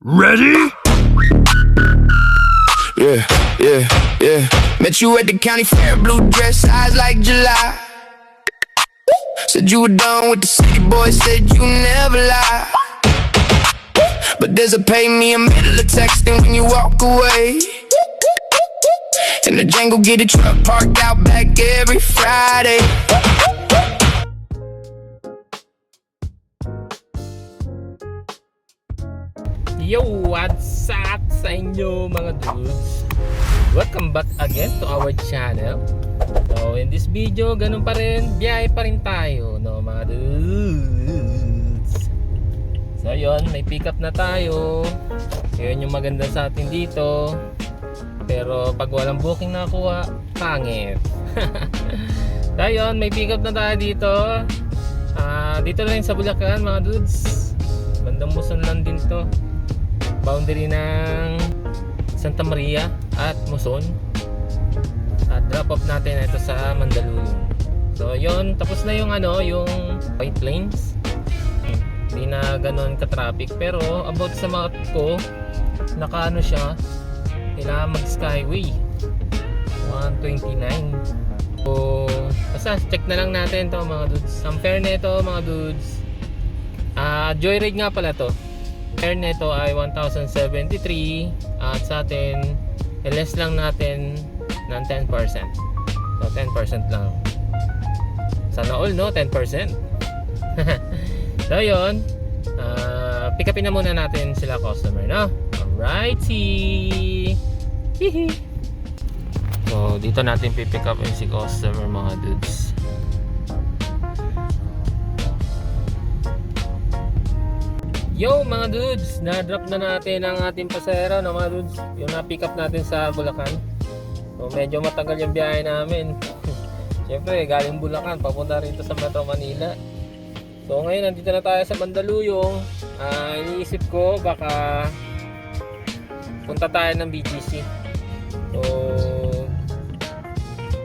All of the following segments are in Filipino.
Ready? Yeah, yeah, yeah. Met you at the county fair, blue dress, eyes like July. Said you were done with the city boy, said you never lie. But there's a pay me a middle of texting when you walk away. And the Django get a truck parked out back every Friday. Yo, what's up sa inyo mga dudes? Welcome back again to our channel. So in this video, ganun pa rin, biyahe pa rin tayo, no mga dudes. So yun, may pick up na tayo. Yun yung maganda sa atin dito. Pero pag walang booking nakuha, pangit. So yun, may pick up na tayo dito. Dito lang sa Bulacan mga dudes. Bandang Muson lang din to. Boundary ng Santa Maria at Muson. At drop off natin ito sa Mandaluyong. So yun, tapos na yung yung White Plains. Hindi na ganoon ka-traffic, pero about sa map ko, nakaano siya, kailangan mag-skyway 129. So basta check na lang natin to mga dudes. Ang fare nito mga dudes, joyride nga pala to. Fare nito ay 1,073 at sa atin less lang natin ng 10%. So 10% lang. Sana all no, 10%. So yun, pick upin na muna natin sila customer, no? Alrighty. Hihi. So dito natin pipick up si customer mga dudes. Yo mga dudes, na-drop na natin ang ating pasahero, no mga dudes, yung na-pick up natin sa Bulacan. So medyo matagal yung biyahe namin. Siyempre galing Bulacan papunta rito sa Metro Manila. So ngayon nandito na tayo sa Mandaluyong. Iniisip ko baka punta tayo ng BGC. So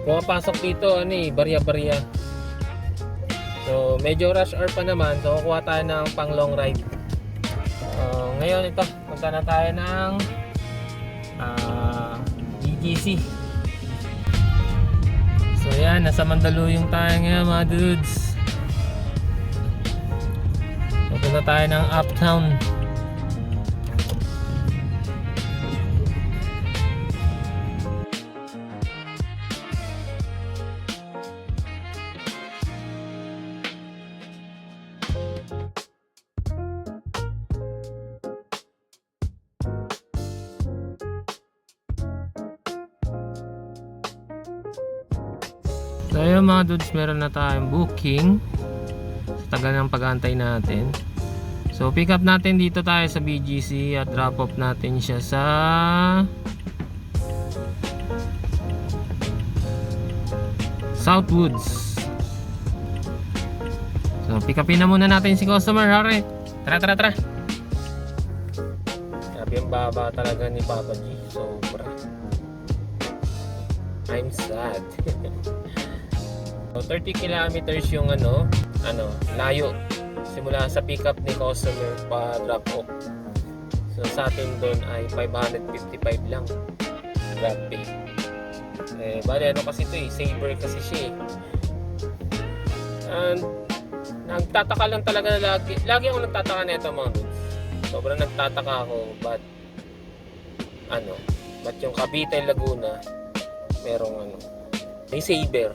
pumapasok dito barya-barya. So medyo rush hour pa naman, so kukuha tayo ng pang long ride. Ngayon ito, punta na tayo ng BGC. So yan, nasa Mandaluyong tayo ngayon mga dudes. So, punta tayo ng Uptown. So ayun mga dudes, meron na tayong booking. Sa tagal ng pag-aantay natin. So pick up natin dito tayo sa BGC at drop off natin siya sa Southwoods. So pick upin na muna natin si customer. Alright, tara. Sabi ang baba talaga ni Papa G. Sobra. I'm sad. So 30 kilometers yung layo simula sa pick up ni customer pa drop off. So sa atin doon ay 555 lang grab pay. Bali kasi ito saver kasi siya And nagtataka lang talaga lagi ako nagtataka nito mga dudes. Sobrang nagtataka ako ba't yung Cavite Laguna merong may saver.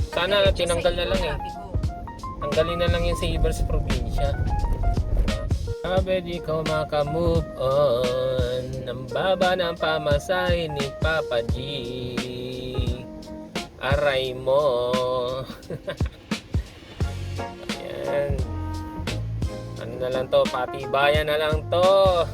Sana tinanggal na lang Tanggalin na lang yung saver sa probinsya. Sabi di ko maka-move on. Ang baba ng pamasahe ni Papa G. Aray mo. Ayan. Ano na lang to? Patibayan na lang to.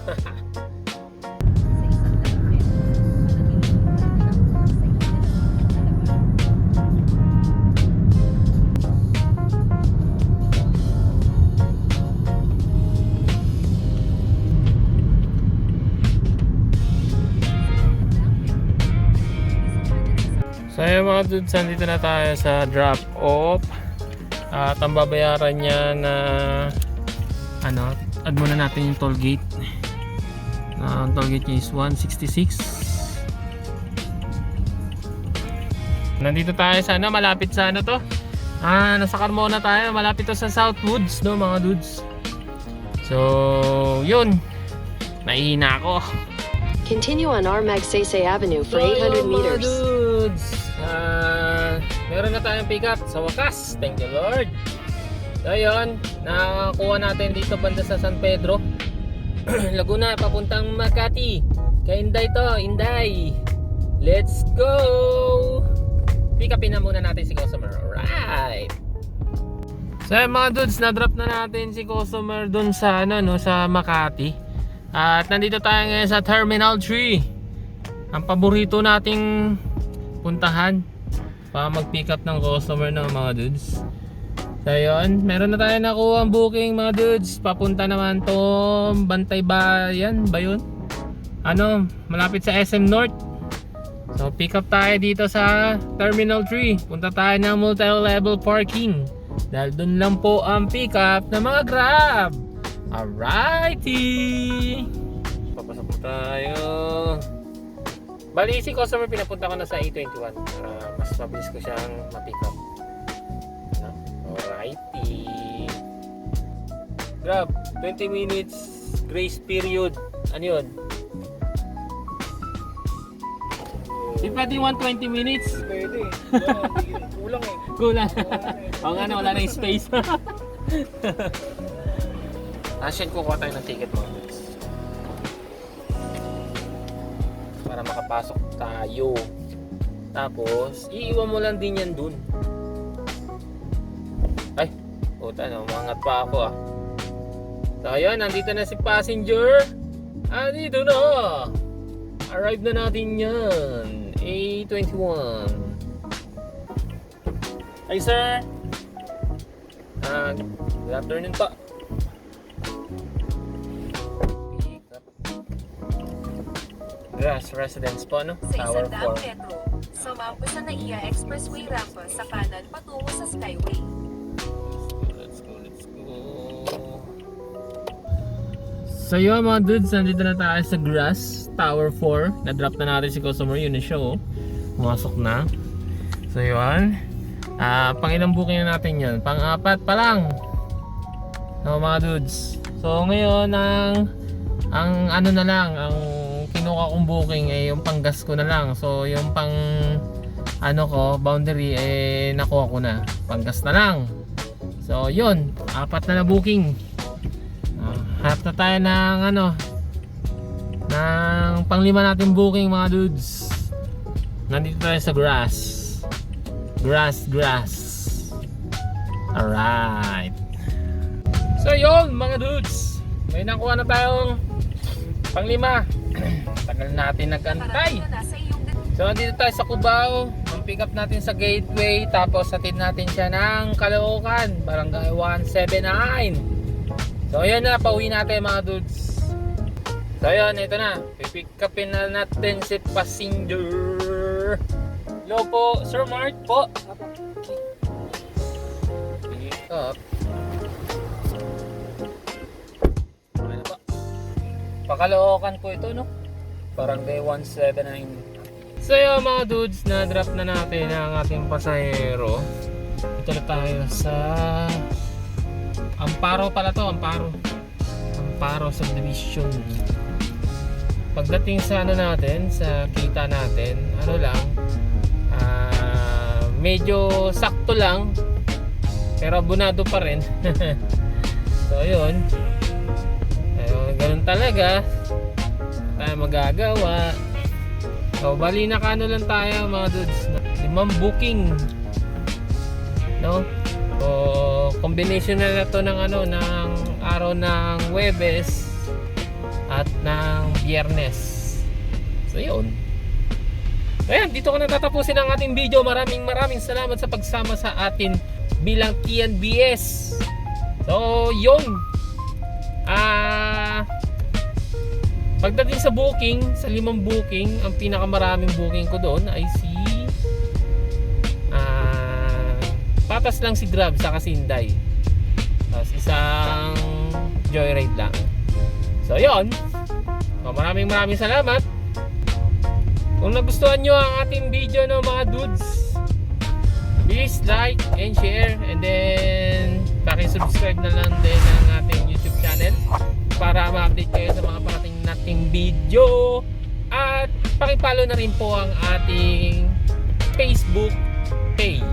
So ayun mga dudes, dito na tayo sa drop off. At ang babayaran niya na add muna natin yung toll gate. Ang toll gate niya is 166. Nandito tayo sa ano, malapit sa ano to. Nasa Carmona tayo, malapit to sa Southwoods, no mga dudes. So, yun. Nahihina ako. Continue on R. Magsaysay Avenue for 800 meters. Mga dudes, meron na tayong pick up sa wakas. Thank you Lord. So yun, nakakuha natin dito banda sa San Pedro. Laguna, papuntang Makati. Kay Inday to, Inday. Let's go! Pick upin na muna natin si customer. Alright. So mga dudes, na-drop na natin si customer dun sa, ano, no, sa Makati. At nandito tayo ngayon sa Terminal 3. Ang paborito nating puntahan para mag-pick up ng customer ng mga dudes. So yun, meron na tayo nakuha ang booking mga dudes. Papunta naman to Bantay Bayan ba yun? Ano, malapit sa SM North. So pick up tayo dito sa Terminal 3. Punta tayo ng multi-level parking. Dahil dun lang po ang pick up ng mga Grab. Alrighty! Papasok po tayo. Bali si customer pinapunta ko na sa A21 para mas mabilis ko siyang ma-pick up. No? Alrighty! Grab, 20 minutes grace period. Ano yun? Di pwede 120 minutes? Pwede. Kulang eh. Kulang. Oo nga na, wala na yung space. Asyan, kukuha tayo ng ticket mga guys. Para makapasok tayo. Tapos, iiwan mo lang din yan dun. Ay, puta na, umangat pa ako ah. So ayun, nandito na si passenger. Nandito na. Arrive na natin yan. A21. Hi sir. Good afternoon pa. Grass Residence po, no? Sa Tower 4. 100 metro, sumampo sa NAIA Expressway rampa sa kanan patungo sa Skyway. Let's go. So yun mga dudes, nandito na tayo sa Grass Tower 4. Na-drop na natin si customer, yun na siya oh. Pumasok na. So yun, pangilang booking na natin yun? Pang-apat pa lang. So mga dudes, so ngayon ang ano na lang, ang kinuha kong booking ay yung panggas ko na lang. So yung pang ano ko, boundary nakuha ko na, panggas na lang. So yun, apat na booking. Hanap na tayo ng ano, ng panglima natin booking mga dudes. Nandito tayo sa Grass. Alright. So yun mga dudes, may nakuha na tayong panglima. Tagal natin nag-antay. Parating na sa iyong So nandito tayo sa Cubao. Ang pick up natin sa Gateway. Tapos hatid natin siya ng Caloocan, Barangay 179. So ayan na, pauwi natin mga dudes. So ayan, ito na, pipick upin na natin si passenger. Hello po, Sir Mark po. Pick up. Okay na po. Pakalookan po ito, no? Barangay 179. So yun mga dudes, na-drop na natin ang ating pasahero. Ito na tayo sa Amparo pala to, Amparo subdivision. Pagdating sa ano natin, sa kita natin, ano lang, medyo sakto lang, pero abunado pa rin. So yun, ganun talaga, tayo magagawa. So bali nakano lang tayo mga dudes, 5 booking, no? So combination na to ng ano, ng araw ng Huwebes at ng Biyernes. So yun. Ayan, dito ko natatapusin ang ating video. Maraming salamat sa pagsama sa atin bilang TNBS. So yun. Pagdating sa booking, sa 5 booking, ang pinakamaraming booking ko doon ay si patas lang si Grab sa Kasinday. Tapos isang Joyride lang. So yun, maraming salamat. Kung nagustuhan nyo ang ating video no mga dudes, please like and share, and then paki-subscribe na lang din ang ating YouTube channel para ma-update kayo sa mga parating nating video, at paki-follow na rin po ang ating Facebook page,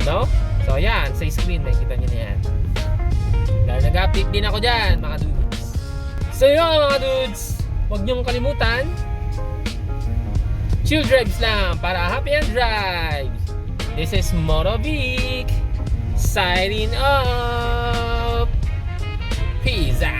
no? So yan, sa screen nakikita nyo na yan. Dahil nag-update din ako dyan mga dudes. So yun mga dudes, huwag nyong kalimutan, chill drives lang para happy and drive. This is Motovic signing off. Peace out.